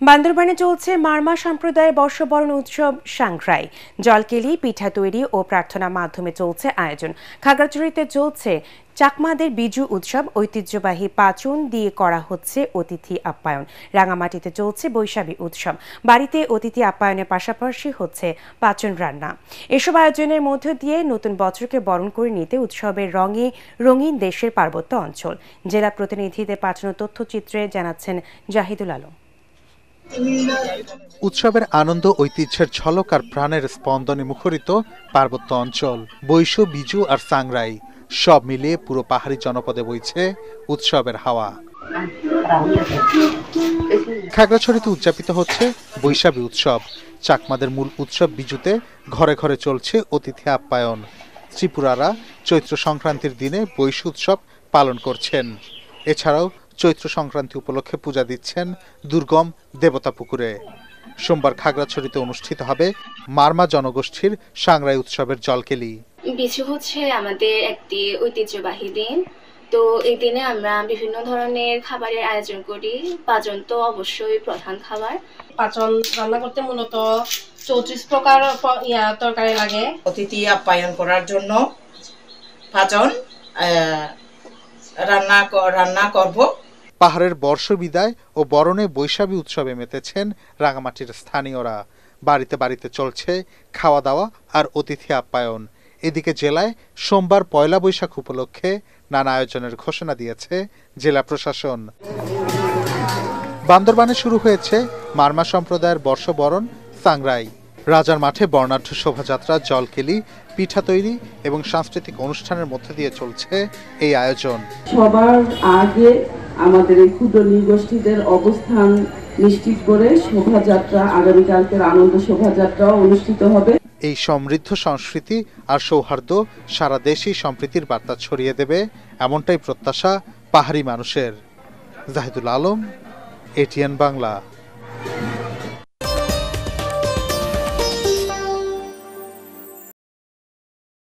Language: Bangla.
বান্দরবানে চলছে মারমা সম্প্রদায়ের বর্ষবরণ উৎসব সাংগ্রাই। জলকেলি, পিঠা তৈরি ও প্রার্থনার মাধ্যমে চলছে আয়োজন। খাগড়াছড়িতে চলছে চাকমাদের বিজু উৎসব, ঐতিহ্যবাহী পাচন দিয়ে করা হচ্ছে অতিথি আপ্যায়ন। রাঙামাটিতে চলছে বৈশাখী উৎসব, বাড়িতে অতিথি আপ্যায়নের পাশাপাশি হচ্ছে পাচন রান্না। এসব আয়োজনের মধ্য দিয়ে নতুন বছরকে বরণ করে নিতে উৎসবের রঙে রঙিন দেশের পার্বত্য অঞ্চল। জেলা প্রতিনিধিদের পাঠানো তথ্যচিত্রে জানাচ্ছেন জাহিদুল আলম। উৎসবের আনন্দ, ঐতিহ্যের ঝলক আর প্রাণের স্পন্দনে মুখরিত পার্বত্য অঞ্চল। বৈশ, বিজু আর সাংরাই সব মিলিয়ে পুরো পাহাড়ি জনপদে বইছে উৎসবের হাওয়া। খাগড়াছড়িতে উদযাপিত হচ্ছে বৈশাখী উৎসব। চাকমাদের মূল উৎসব বিজুতে ঘরে ঘরে চলছে অতিথি আপ্যায়ন। ত্রিপুরারা চৈত্র সংক্রান্তির দিনে বৈশ উৎসব পালন করছেন। এছাড়াও চৈত্র সংক্রান্তি উপলক্ষে পূজা দিচ্ছেন দুর্গম দেবতা পুকুরে। সোমবার খাগড়াছড়িতে অনুষ্ঠিত হবে মারমা জনগোষ্ঠীর সাংরাই উৎসবের জলকেলি। বিজু হচ্ছে আমাদের একটি ঐতিহ্যবাহী দিন। তো এই দিনে আমরা বিভিন্ন ধরনের খাবারের আয়োজন করি। পাচন তো অবশ্যই প্রধান খাবার। পাচন রান্না করতে মূলত 34 প্রকার তরকারি লাগে। অতিথি আপ্যায়ন করার জন্য পাচন রান্না করব। পাহাড়ের বর্ষ বিদায় ও বরণে বৈশাখী উৎসবে মেতেছেন রাঙামাটির স্থানীয়রা। বাড়িতে বাড়িতে চলছে খাওয়া দাওয়া আর অতিথি আপ্যায়ন। এদিকে জেলায় সোমবার পয়লা বৈশাখ উপলক্ষে নানা আয়োজনের ঘোষণা দিয়েছে জেলা প্রশাসন। বান্দরবানে শুরু হয়েছে মারমা সম্প্রদায়ের বর্ষবরণ সাংরাই। রাজার মাঠে বর্ণাঢ্য শোভাযাত্রা, জলকেলি, পিঠা তৈরি এবং সাংস্কৃতিক অনুষ্ঠানের মধ্যে দিয়ে চলছে এই আয়োজন। সবার আগে আমাদের এই ক্ষুদ্র নৃগোষ্ঠীদের অবস্থান নিশ্চিত করে শোভাযাত্রা, আগামীকালকের আনন্দ শোভাযাত্রা অনুষ্ঠিত হবে। এই সমৃদ্ধ সংস্কৃতি আর সৌহার্দ্য সারা দেশেই সম্প্রীতির বার্তা ছড়িয়ে দেবে, এমনটাই প্রত্যাশা পাহাড়ি মানুষের। জাহিদুল আলম, এটিএন বাংলা।